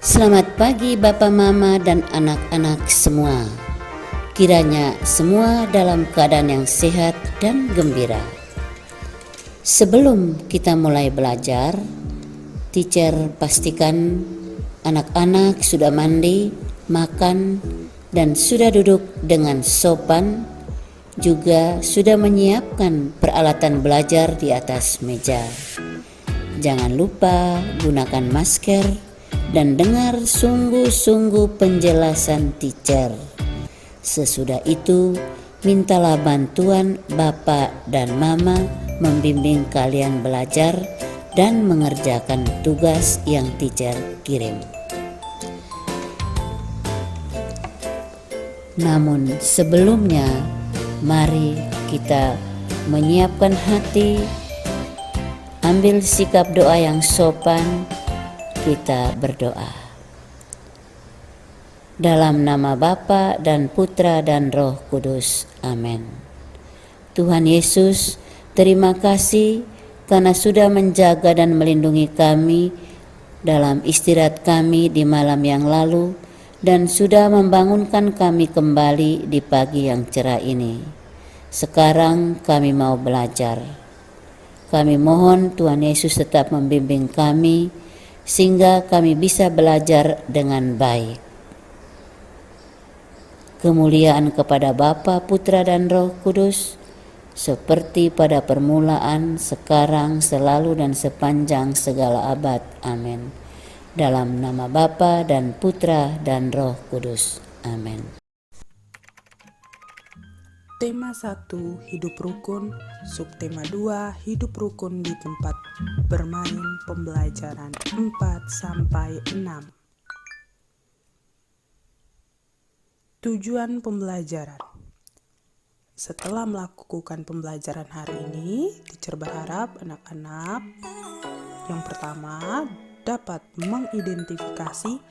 Selamat pagi Bapak, Mama, dan anak-anak semua. Kiranya semua dalam keadaan yang sehat dan gembira. Sebelum kita mulai belajar, teacher pastikan anak-anak sudah mandi, makan, dan sudah duduk dengan sopan, juga sudah menyiapkan peralatan belajar di atas meja. Jangan lupa gunakan masker dan dengar sungguh-sungguh penjelasan teacher. Sesudah itu, mintalah bantuan Bapak dan Mama membimbing kalian belajar dan mengerjakan tugas yang teacher kirim. Namun sebelumnya, mari kita menyiapkan hati, ambil sikap doa yang sopan. Kita berdoa. Dalam nama Bapa dan Putra dan Roh Kudus. Amin. Tuhan Yesus, terima kasih karena sudah menjaga dan melindungi kami dalam istirahat kami di malam yang lalu dan sudah membangunkan kami kembali di pagi yang cerah ini. Sekarang kami mau belajar. Kami mohon Tuhan Yesus tetap membimbing kami sehingga kami bisa belajar dengan baik. Kemuliaan kepada Bapa, Putra, dan Roh Kudus, seperti pada permulaan, sekarang, selalu, dan sepanjang segala abad. Amin. Dalam nama Bapa dan Putra dan Roh Kudus. Amin. Tema 1, hidup rukun. Subtema 2, hidup rukun di tempat bermain. Pembelajaran 4-6. Tujuan pembelajaran. Setelah melakukan pembelajaran hari ini, teacher berharap anak-anak yang pertama dapat mengidentifikasi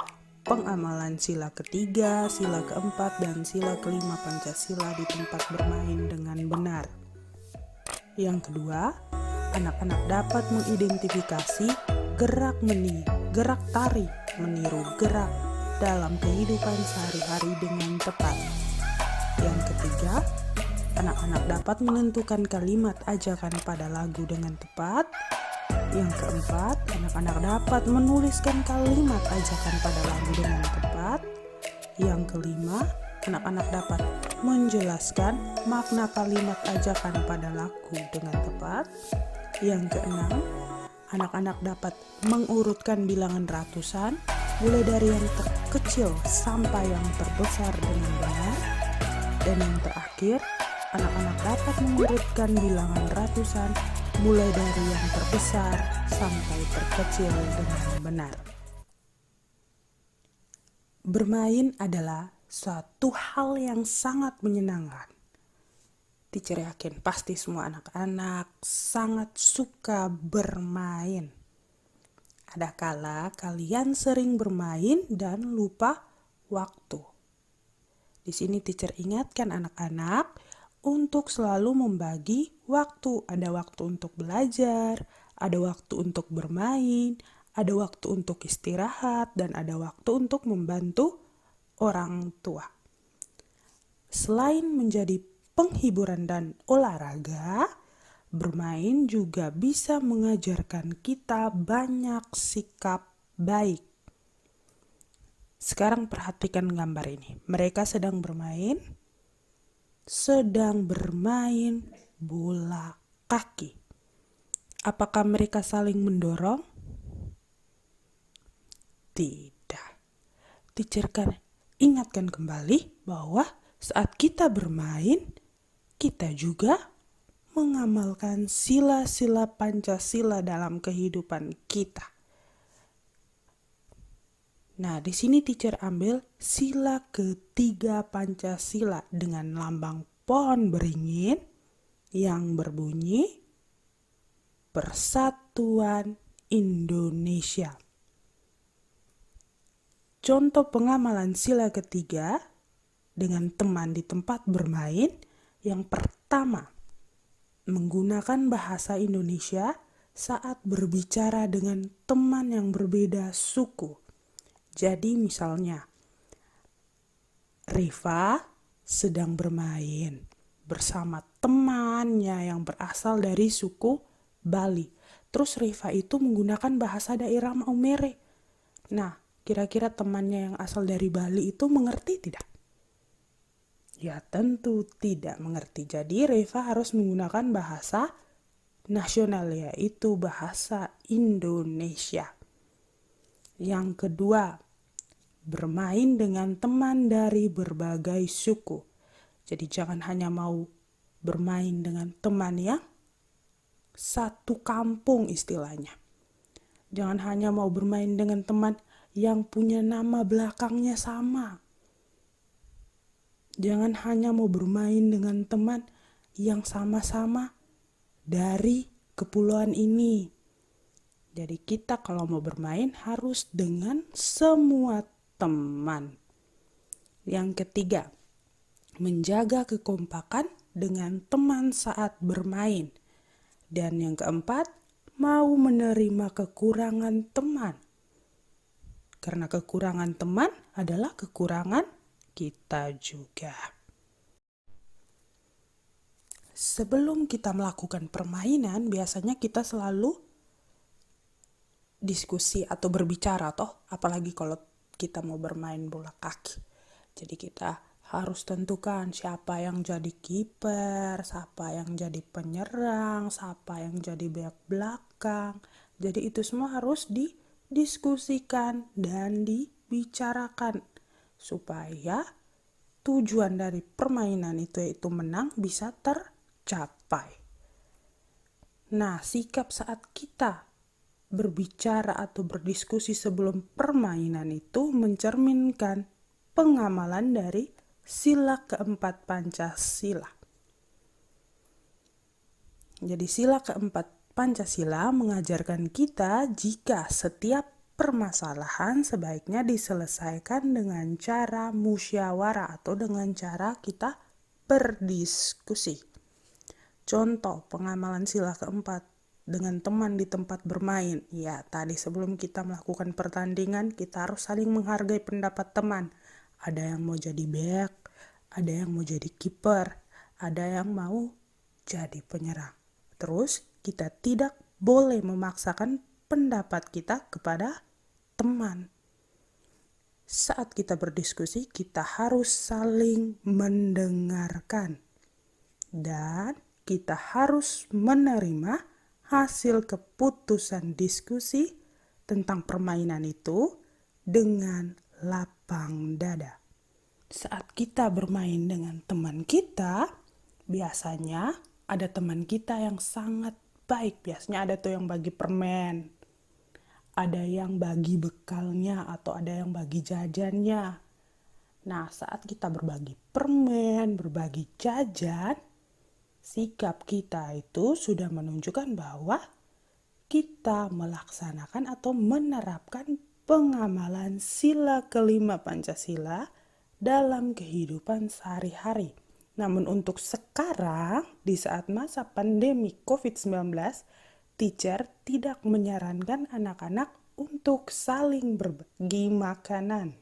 pengamalan sila ketiga, sila keempat, dan sila kelima Pancasila di tempat bermain dengan benar. Yang kedua, anak-anak dapat mengidentifikasi gerak tari meniru gerak dalam kehidupan sehari-hari dengan tepat. Yang ketiga, anak-anak dapat menentukan kalimat ajakan pada lagu dengan tepat. Yang keempat, anak-anak dapat menuliskan kalimat ajakan pada lagu dengan tepat. Yang kelima, anak-anak dapat menjelaskan makna kalimat ajakan pada lagu dengan tepat. Yang keenam, anak-anak dapat mengurutkan bilangan ratusan, mulai dari yang terkecil sampai yang terbesar dengan benar. Dan yang terakhir, anak-anak dapat mengurutkan bilangan ratusan mulai dari yang terbesar sampai terkecil dengan benar. Bermain adalah suatu hal yang sangat menyenangkan. Teacher yakin pasti semua anak-anak sangat suka bermain. Ada kala kalian sering bermain dan lupa waktu. Di sini teacher ingatkan anak-anak untuk selalu membagi waktu. Ada waktu untuk belajar, ada waktu untuk bermain, ada waktu untuk istirahat, dan ada waktu untuk membantu orang tua. Selain menjadi penghiburan dan olahraga, bermain juga bisa mengajarkan kita banyak sikap baik. Sekarang perhatikan gambar ini. Mereka sedang bermain bola kaki. Apakah mereka saling mendorong? Tidak. Teacher kan ingatkan kembali bahwa saat kita bermain, kita juga mengamalkan sila-sila Pancasila dalam kehidupan kita. Nah, di sini teacher ambil sila ketiga Pancasila dengan lambang pohon beringin yang berbunyi Persatuan Indonesia. Contoh pengamalan sila ketiga dengan teman di tempat bermain. Yang pertama, menggunakan bahasa Indonesia saat berbicara dengan teman yang berbeda suku. Jadi misalnya, Reva sedang bermain bersama temannya yang berasal dari suku Bali. Terus Reva itu menggunakan bahasa daerah Maumere. Nah, kira-kira temannya yang asal dari Bali itu mengerti tidak? Ya tentu tidak mengerti. Jadi Reva harus menggunakan bahasa nasional, yaitu bahasa Indonesia. Yang kedua, bermain dengan teman dari berbagai suku. Jadi jangan hanya mau bermain dengan teman yang satu kampung istilahnya. Jangan hanya mau bermain dengan teman yang punya nama belakangnya sama. Jangan hanya mau bermain dengan teman yang sama-sama dari kepulauan ini. Jadi kita kalau mau bermain harus dengan semua teman. Yang ketiga, menjaga kekompakan dengan teman saat bermain. Dan yang keempat, mau menerima kekurangan teman. Karena kekurangan teman adalah kekurangan kita juga. Sebelum kita melakukan permainan, biasanya kita selalu diskusi atau berbicara apalagi kalau kita mau bermain bola kaki. Jadi kita harus tentukan siapa yang jadi kiper, siapa yang jadi penyerang, siapa yang jadi bek belakang. Jadi itu semua harus didiskusikan dan dibicarakan supaya tujuan dari permainan itu yaitu menang bisa tercapai. Nah, sikap saat kita berbicara atau berdiskusi sebelum permainan itu mencerminkan pengamalan dari sila keempat Pancasila. Jadi sila keempat Pancasila mengajarkan kita jika setiap permasalahan sebaiknya diselesaikan dengan cara musyawarah atau dengan cara kita berdiskusi. Contoh pengamalan sila keempat dengan teman di tempat bermain. Ya, tadi sebelum kita melakukan pertandingan, kita harus saling menghargai pendapat teman. Ada yang mau jadi bek, ada yang mau jadi kiper, ada yang mau jadi penyerang. Terus kita tidak boleh memaksakan pendapat kita kepada teman. Saat kita berdiskusi, kita harus saling mendengarkan. Dan kita harus menerima hasil keputusan diskusi tentang permainan itu dengan lapang dada. Saat kita bermain dengan teman kita, biasanya ada teman kita yang sangat baik. Biasanya ada tuh yang bagi permen, ada yang bagi bekalnya, atau ada yang bagi jajannya. Nah, saat kita berbagi permen, berbagi jajan, sikap kita itu sudah menunjukkan bahwa kita melaksanakan atau menerapkan pengamalan sila kelima Pancasila dalam kehidupan sehari-hari. Namun untuk sekarang, di saat masa pandemi COVID-19, teacher tidak menyarankan anak-anak untuk saling berbagi makanan.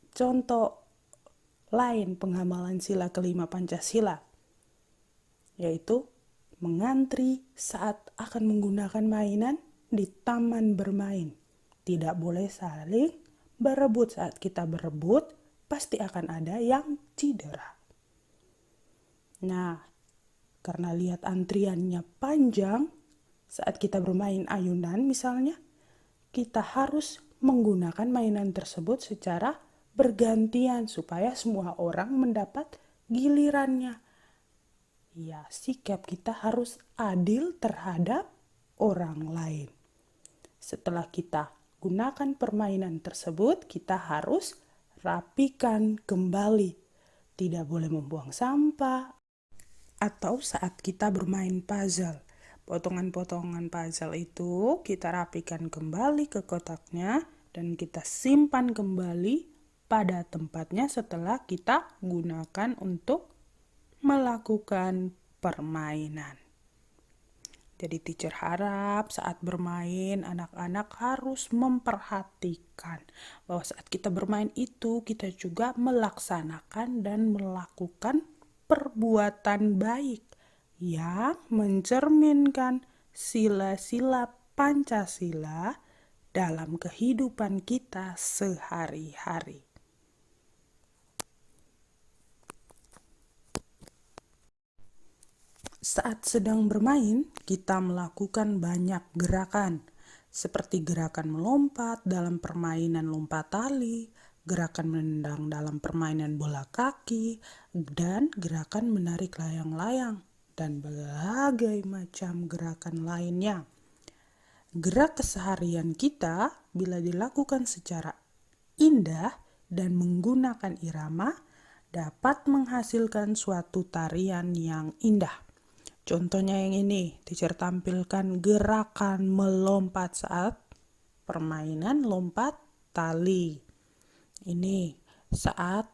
Contoh lain pengamalan sila kelima Pancasila, yaitu mengantri saat akan menggunakan mainan di taman bermain. Tidak boleh saling berebut. Saat kita berebut, pasti akan ada yang cedera. Nah, karena lihat antriannya panjang, saat kita bermain ayunan misalnya, kita harus menggunakan mainan tersebut secara bergantian supaya semua orang mendapat gilirannya. Ya, sikap kita harus adil terhadap orang lain. Setelah kita gunakan permainan tersebut, kita harus rapikan kembali. Tidak boleh membuang sampah. Atau saat kita bermain puzzle, potongan-potongan puzzle itu kita rapikan kembali ke kotaknya dan kita simpan kembali pada tempatnya setelah kita gunakan untuk melakukan permainan. Jadi teacher harap saat bermain anak-anak harus memperhatikan bahwa saat kita bermain itu kita juga melaksanakan dan melakukan perbuatan baik yang mencerminkan sila-sila Pancasila dalam kehidupan kita sehari-hari. Saat sedang bermain, kita melakukan banyak gerakan, seperti gerakan melompat dalam permainan lompat tali, gerakan menendang dalam permainan bola kaki, dan gerakan menarik layang-layang, dan berbagai macam gerakan lainnya. Gerak keseharian kita bila dilakukan secara indah dan menggunakan irama dapat menghasilkan suatu tarian yang indah. Contohnya yang ini, teacher tampilkan gerakan melompat saat permainan lompat tali. Ini saat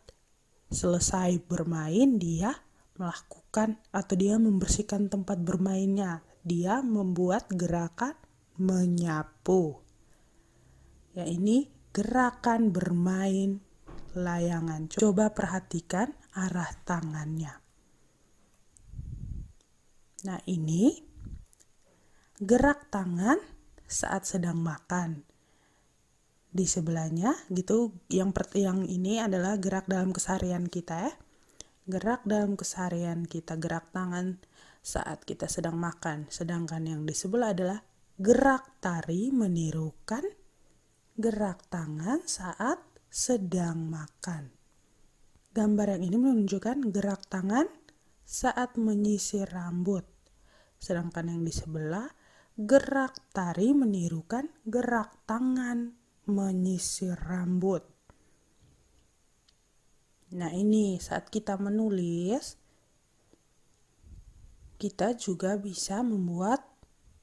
selesai bermain dia melakukan atau dia membersihkan tempat bermainnya. Dia membuat gerakan menyapu. Ya, ini gerakan bermain layangan. Coba perhatikan arah tangannya. Nah, ini gerak tangan saat sedang makan. Di sebelahnya gitu, yang ini adalah gerak dalam keseharian kita ya. Gerak dalam keseharian kita, gerak tangan saat kita sedang makan. Sedangkan yang di sebelah adalah gerak tari menirukan gerak tangan saat sedang makan. Gambar yang ini menunjukkan gerak tangan saat menyisir rambut. Sedangkan yang di sebelah, gerak tari menirukan gerak tangan menyisir rambut. Nah, ini saat kita menulis, kita juga bisa membuat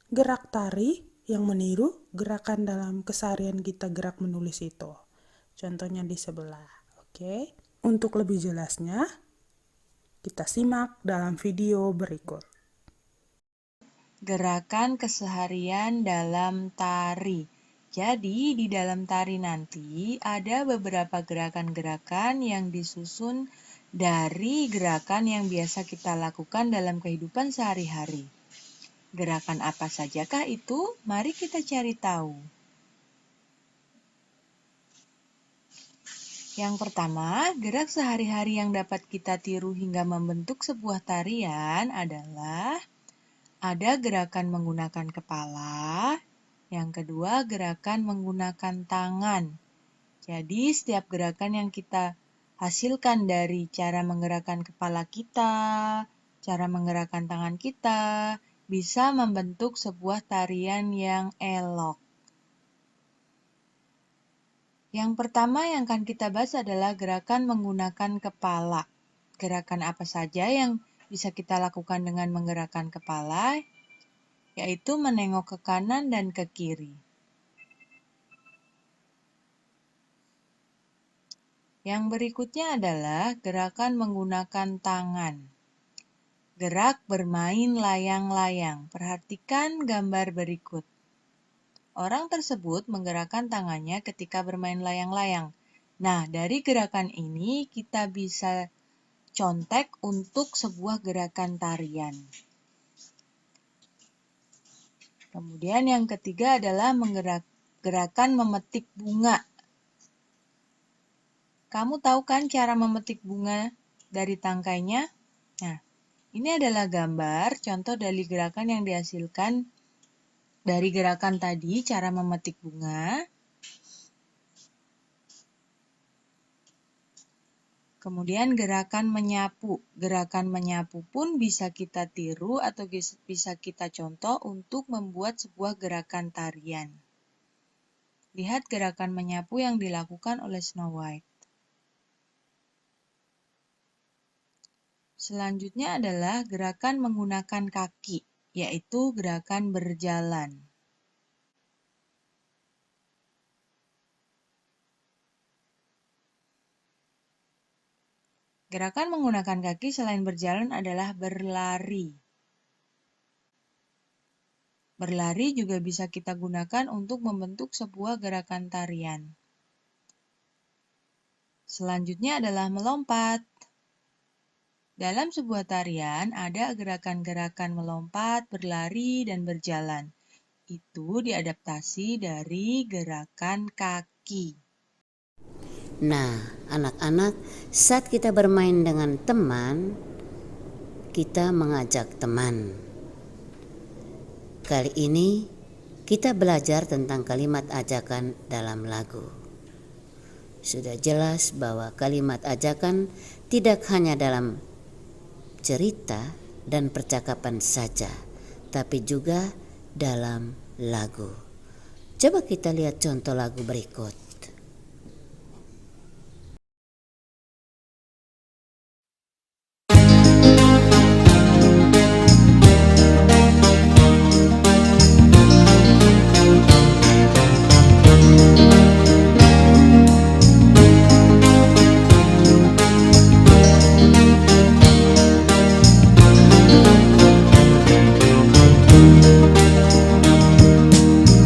gerak tari yang meniru gerakan dalam keseharian kita gerak menulis itu. Contohnya di sebelah. Oke. Untuk lebih jelasnya, kita simak dalam video berikut. Gerakan keseharian dalam tari. Jadi, di dalam tari nanti ada beberapa gerakan-gerakan yang disusun dari gerakan yang biasa kita lakukan dalam kehidupan sehari-hari. Gerakan apa sajakah itu? Mari kita cari tahu. Yang pertama, gerak sehari-hari yang dapat kita tiru hingga membentuk sebuah tarian adalah ada gerakan menggunakan kepala, yang kedua gerakan menggunakan tangan. Jadi setiap gerakan yang kita hasilkan dari cara menggerakkan kepala kita, cara menggerakkan tangan kita, bisa membentuk sebuah tarian yang elok. Yang pertama yang akan kita bahas adalah gerakan menggunakan kepala. Gerakan apa saja yang bisa kita lakukan dengan menggerakkan kepala, yaitu menengok ke kanan dan ke kiri. Yang berikutnya adalah gerakan menggunakan tangan. Gerak bermain layang-layang. Perhatikan gambar berikut. Orang tersebut menggerakkan tangannya ketika bermain layang-layang. Nah, dari gerakan ini kita bisa contek untuk sebuah gerakan tarian. Kemudian yang ketiga adalah gerakan memetik bunga. Kamu tahu kan cara memetik bunga dari tangkainya? Nah, ini adalah gambar contoh dari gerakan yang dihasilkan dari gerakan tadi, cara memetik bunga. Kemudian gerakan menyapu. Gerakan menyapu pun bisa kita tiru atau bisa kita contoh untuk membuat sebuah gerakan tarian. Lihat gerakan menyapu yang dilakukan oleh Snow White. Selanjutnya adalah gerakan menggunakan kaki, yaitu gerakan berjalan. Gerakan menggunakan kaki selain berjalan adalah berlari. Berlari juga bisa kita gunakan untuk membentuk sebuah gerakan tarian. Selanjutnya adalah melompat. Dalam sebuah tarian ada gerakan-gerakan melompat, berlari, dan berjalan. Itu diadaptasi dari gerakan kaki. Nah, anak-anak, saat kita bermain dengan teman, kita mengajak teman. Kali ini kita belajar tentang kalimat ajakan dalam lagu. Sudah jelas bahwa kalimat ajakan tidak hanya dalam cerita dan percakapan saja, tapi juga dalam lagu. Coba kita lihat contoh lagu berikut.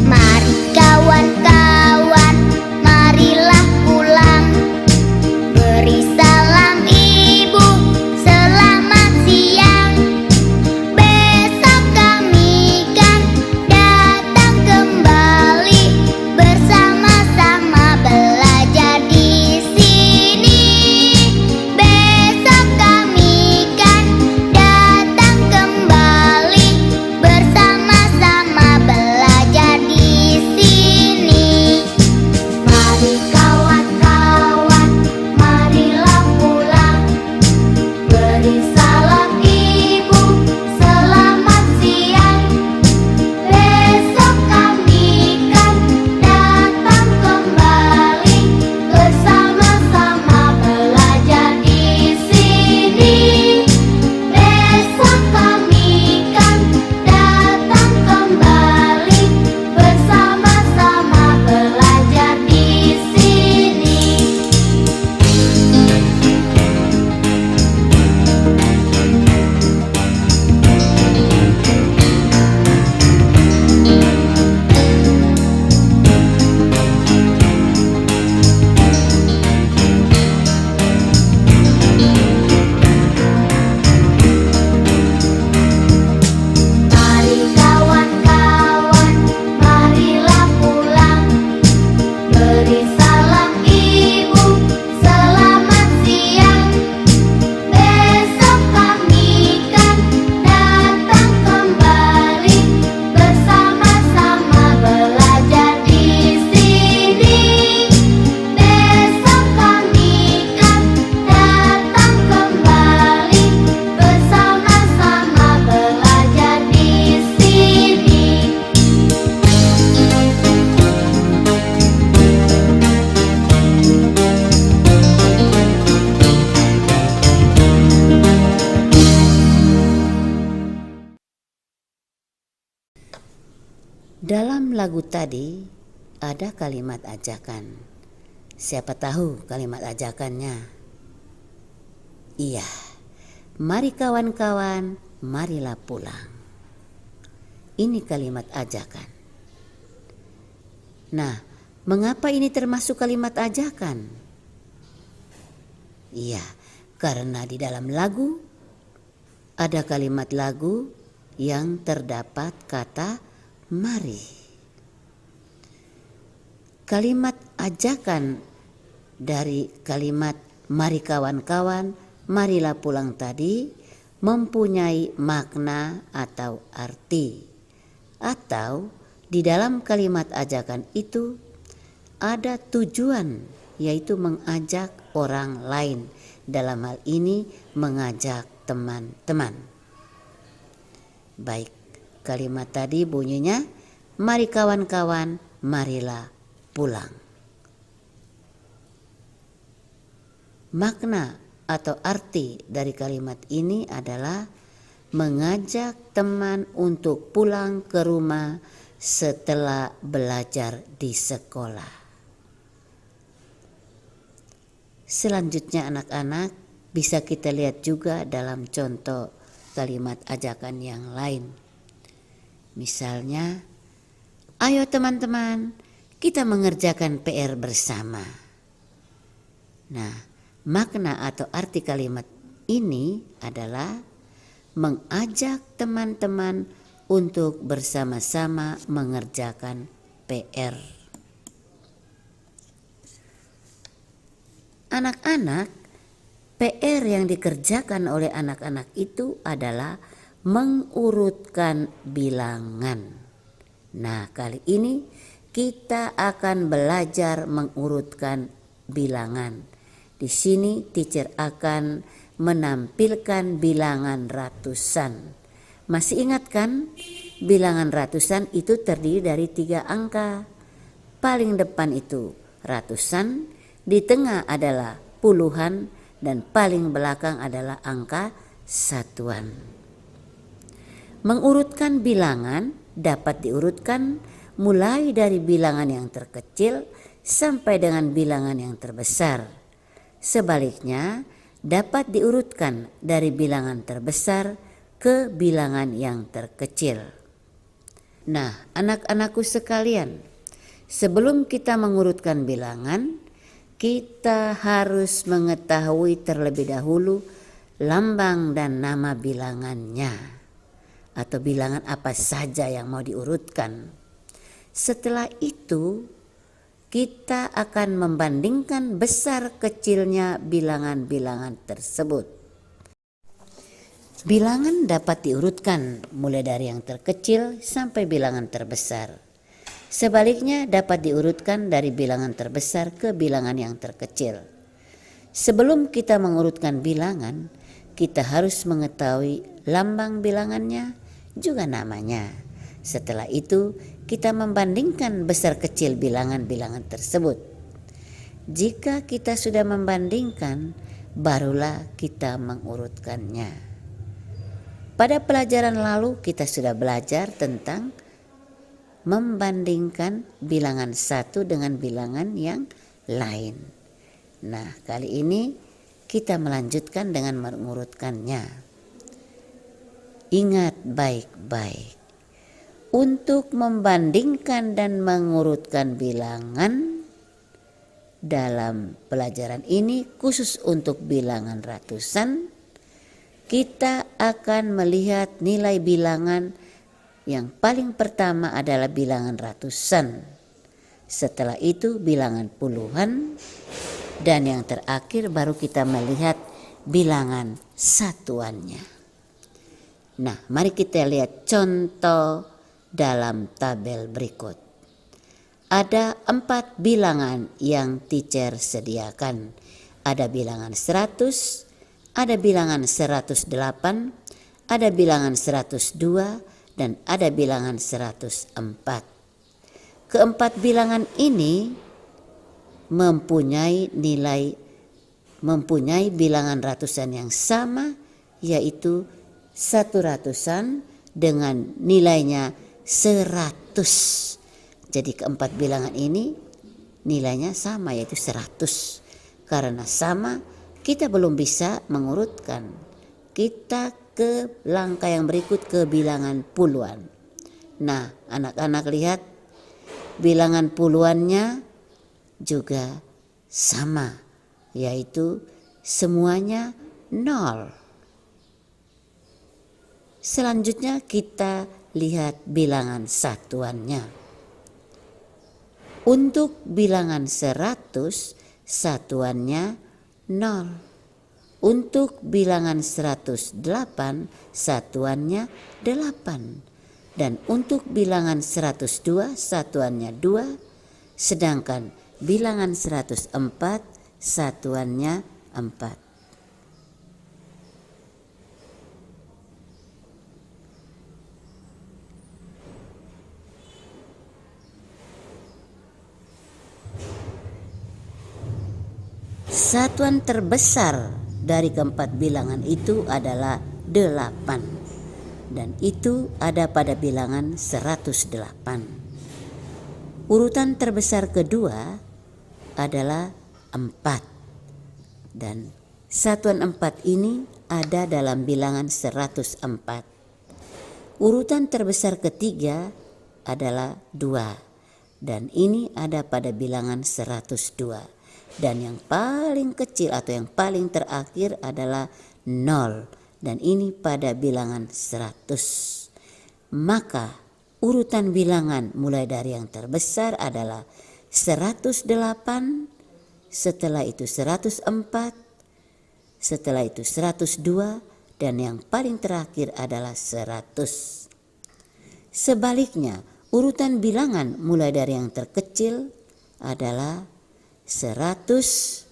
Mari kawan-kawan, marilah pulang. Beri salam ibu, selamat siang. Besok kami kan datang kembali, bersama-sama belajar di sini. Besok kami kan datang kembali, bersama-sama belajar di sini. Mari kawan-kawan, marilah pulang. Beri salam ibu, selamat siang. Besok kami kan datang kembali, bersama-sama belajar di sini. Besok kami kan datang kembali, bersama-sama belajar di sini. Mari kawan-kawan, marilah pulang. Beri salam ibu, selamat siang. Besok kami kan datang kembali, bersama-sama belajar di sini. Besok kami kan datang kembali, bersama-sama belajar di sini. Dalam lagu tadi ada kalimat ajakan. Siapa tahu kalimat ajakannya? Iya, mari kawan-kawan, marilah pulang. Ini kalimat ajakan. Nah, mengapa ini termasuk kalimat ajakan? Iya, karena di dalam lagu ada kalimat lagu yang terdapat kata mari. Kalimat ajakan dari kalimat mari kawan-kawan, marilah pulang tadi mempunyai makna atau arti. Atau di dalam kalimat ajakan itu ada tujuan, yaitu mengajak orang lain. Dalam hal ini mengajak teman-teman. Baik, kalimat tadi bunyinya, mari kawan-kawan, marilah pulang. Makna atau arti dari kalimat ini adalah mengajak teman untuk pulang ke rumah setelah belajar di sekolah. Selanjutnya anak-anak, bisa kita lihat juga dalam contoh kalimat ajakan yang lain. Misalnya, ayo teman-teman, kita mengerjakan PR bersama. Nah, makna atau arti kalimat ini adalah mengajak teman-teman untuk bersama-sama mengerjakan PR. Anak-anak, PR yang dikerjakan oleh anak-anak itu adalah mengurutkan bilangan. Nah, kali ini kita akan belajar mengurutkan bilangan. Di sini teacher akan menampilkan bilangan ratusan. Masih ingat kan? Bilangan ratusan itu terdiri dari 3 angka. Paling depan itu ratusan, di tengah adalah puluhan, dan paling belakang adalah angka satuan. Mengurutkan bilangan dapat diurutkan mulai dari bilangan yang terkecil sampai dengan bilangan yang terbesar. Sebaliknya, dapat diurutkan dari bilangan terbesar ke bilangan yang terkecil. Nah, anak-anakku sekalian, sebelum kita mengurutkan bilangan, kita harus mengetahui terlebih dahulu lambang dan nama bilangannya, atau bilangan apa saja yang mau diurutkan. Setelah itu, kita akan membandingkan besar kecilnya bilangan-bilangan tersebut. Bilangan dapat diurutkan mulai dari yang terkecil sampai bilangan terbesar. Sebaliknya dapat diurutkan dari bilangan terbesar ke bilangan yang terkecil. Sebelum kita mengurutkan bilangan, kita harus mengetahui lambang bilangannya, juga namanya. Setelah itu, kita membandingkan besar kecil bilangan-bilangan tersebut. Jika kita sudah membandingkan, barulah kita mengurutkannya. Pada pelajaran lalu kita sudah belajar tentang membandingkan bilangan satu dengan bilangan yang lain. Nah, kali ini kita melanjutkan dengan mengurutkannya. Ingat baik-baik, untuk membandingkan dan mengurutkan bilangan dalam pelajaran ini khusus untuk bilangan ratusan, kita akan melihat nilai bilangan yang paling pertama adalah bilangan ratusan. Setelah itu bilangan puluhan, dan yang terakhir baru kita melihat bilangan satuannya. Nah, mari kita lihat contoh dalam tabel berikut. Ada 4 bilangan yang teacher sediakan. Ada bilangan 100, ada bilangan 108, ada bilangan 102, dan ada bilangan 104. Keempat bilangan ini mempunyai bilangan ratusan yang sama, yaitu 1 ratusan dengan nilainya 100. Jadi keempat bilangan ini nilainya sama, yaitu 100. Karena sama, kita belum bisa mengurutkan. Kita ke langkah yang berikut, ke bilangan puluhan. Nah, anak-anak lihat bilangan puluhannya juga sama, yaitu semuanya 0. Selanjutnya kita lihat bilangan satuannya. Untuk bilangan 100, satuannya 0. Untuk bilangan 108, satuannya 8. Dan untuk bilangan 102, satuannya 2. Sedangkan bilangan 104, satuannya 4. Satuan terbesar dari keempat bilangan itu adalah 8. Dan itu ada pada bilangan 108. Urutan terbesar kedua adalah 4. Dan satuan 4 ini ada dalam bilangan 104. Urutan terbesar ketiga adalah 2, dan ini ada pada bilangan 102. Dan yang paling kecil atau yang paling terakhir adalah 0, dan ini pada bilangan 100. Maka urutan bilangan mulai dari yang terbesar adalah 108, setelah itu 104, setelah itu 102, dan yang paling terakhir adalah 100. Sebaliknya, urutan bilangan mulai dari yang terkecil adalah 100,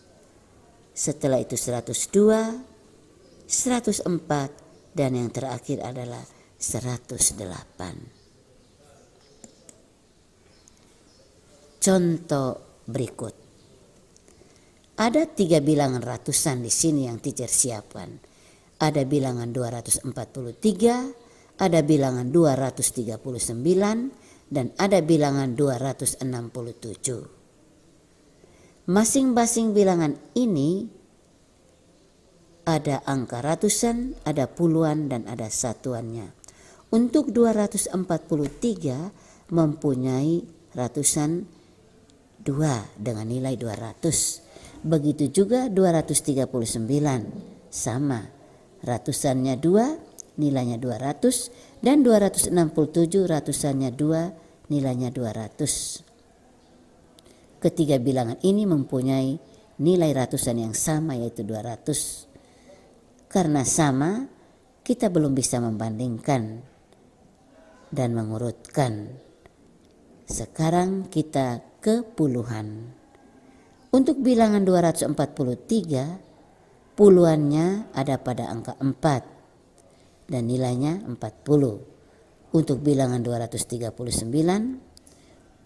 setelah itu 102, 104, dan yang terakhir adalah 108. Contoh berikut. Ada 3 bilangan ratusan di sini yang teacher siapkan. Ada bilangan 243, ada bilangan 239, dan ada bilangan 267. Masing-masing bilangan ini ada angka ratusan, ada puluhan, dan ada satuannya. Untuk 243 mempunyai ratusan 2 dengan nilai 200. Begitu juga 239 sama. Ratusannya 2, nilainya 200, dan 267 ratusannya 2, nilainya 200. Ketiga bilangan ini mempunyai nilai ratusan yang sama, yaitu 200. Karena sama, kita belum bisa membandingkan dan mengurutkan. Sekarang kita ke puluhan. Untuk bilangan 243, puluhannya ada pada angka 4 dan nilainya 40. Untuk bilangan 239,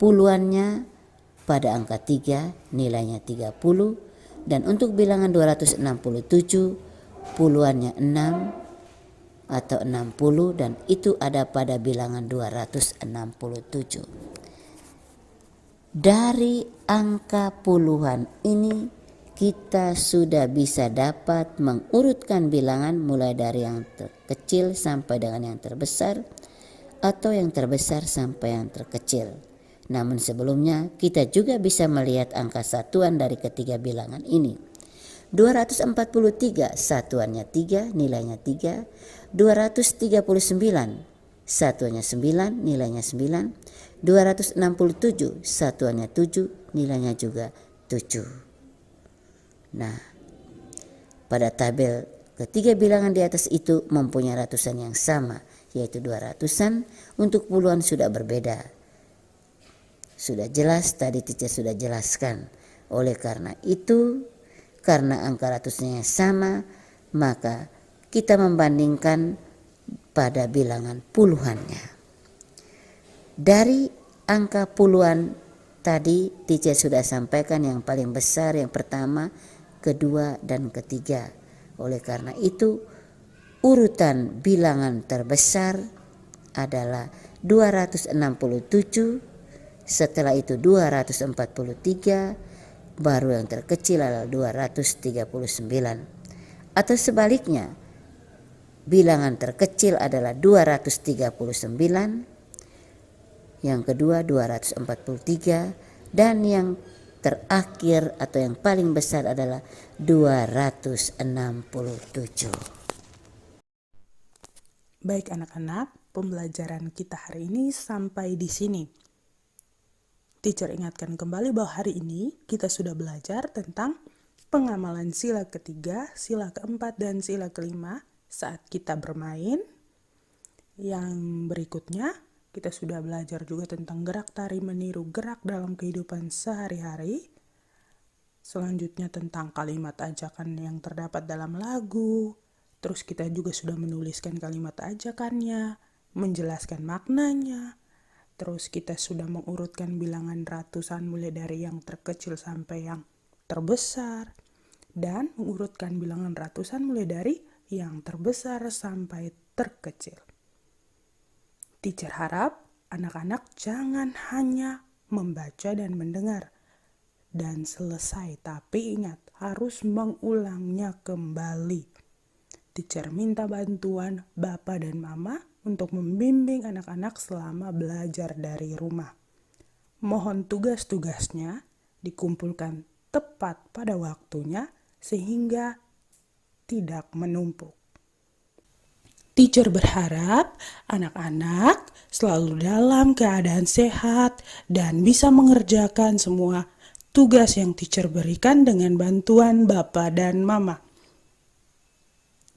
puluhannya pada angka 3, nilainya 30. Dan untuk bilangan 267, puluhannya 6 atau 60, dan itu ada pada bilangan 267. Dari angka puluhan ini kita sudah bisa dapat mengurutkan bilangan mulai dari yang terkecil sampai dengan yang terbesar, atau yang terbesar sampai yang terkecil. Namun sebelumnya kita juga bisa melihat angka satuan dari ketiga bilangan ini. 243 satuannya 3, nilainya 3. 239 satuannya 9, nilainya 9. 267 satuannya 7, nilainya juga 7. Nah, pada tabel ketiga bilangan di atas itu mempunyai ratusan yang sama, yaitu 200-an. Untuk puluhan sudah berbeda. Sudah jelas, tadi teacher sudah jelaskan. Oleh karena itu, karena angka ratusnya sama, maka kita membandingkan pada bilangan puluhannya. Dari angka puluhan tadi teacher sudah sampaikan yang paling besar, yang pertama, kedua, dan ketiga. Oleh karena itu, urutan bilangan terbesar adalah 267, setelah itu 243, baru yang terkecil adalah 239. Atau sebaliknya, bilangan terkecil adalah 239, yang kedua 243, dan yang terakhir atau yang paling besar adalah 267. Baik anak-anak, pembelajaran kita hari ini sampai di sini. Teacher ingatkan kembali bahwa hari ini kita sudah belajar tentang pengamalan sila ketiga, sila keempat, dan sila kelima saat kita bermain. Yang berikutnya, kita sudah belajar juga tentang gerak tari meniru gerak dalam kehidupan sehari-hari. Selanjutnya tentang kalimat ajakan yang terdapat dalam lagu. Terus kita juga sudah menuliskan kalimat ajakannya, menjelaskan maknanya. Terus kita sudah mengurutkan bilangan ratusan mulai dari yang terkecil sampai yang terbesar. Dan mengurutkan bilangan ratusan mulai dari yang terbesar sampai terkecil. Teacher harap anak-anak jangan hanya membaca dan mendengar dan selesai, tapi ingat harus mengulangnya kembali. Teacher minta bantuan Bapak dan Mama untuk membimbing anak-anak selama belajar dari rumah. Mohon tugas-tugasnya dikumpulkan tepat pada waktunya sehingga tidak menumpuk. Teacher berharap anak-anak selalu dalam keadaan sehat dan bisa mengerjakan semua tugas yang teacher berikan dengan bantuan Bapak dan Mama.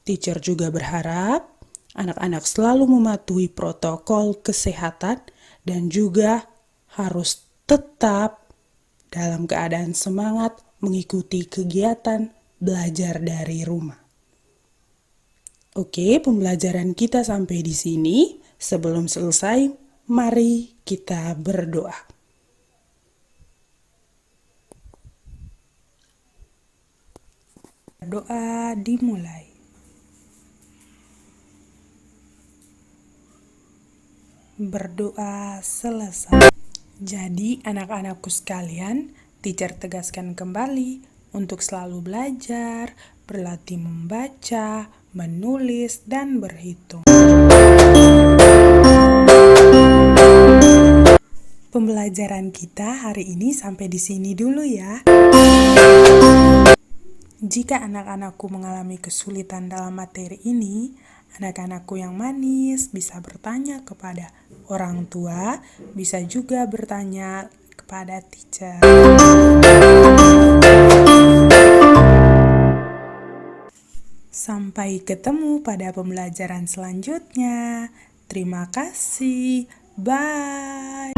Teacher juga berharap anak-anak selalu mematuhi protokol kesehatan dan juga harus tetap dalam keadaan semangat mengikuti kegiatan belajar dari rumah. Oke, pembelajaran kita sampai di sini. Sebelum selesai, mari kita berdoa. Doa dimulai. Berdoa selesai. Jadi anak-anakku sekalian, teacher tegaskan kembali untuk selalu belajar, berlatih membaca, menulis, dan berhitung. Pembelajaran kita hari ini sampai di sini dulu ya. Jika anak-anakku mengalami kesulitan dalam materi ini, anak-anakku yang manis bisa bertanya kepada orang tua, bisa juga bertanya kepada teacher. Sampai ketemu pada pembelajaran selanjutnya. Terima kasih. Bye.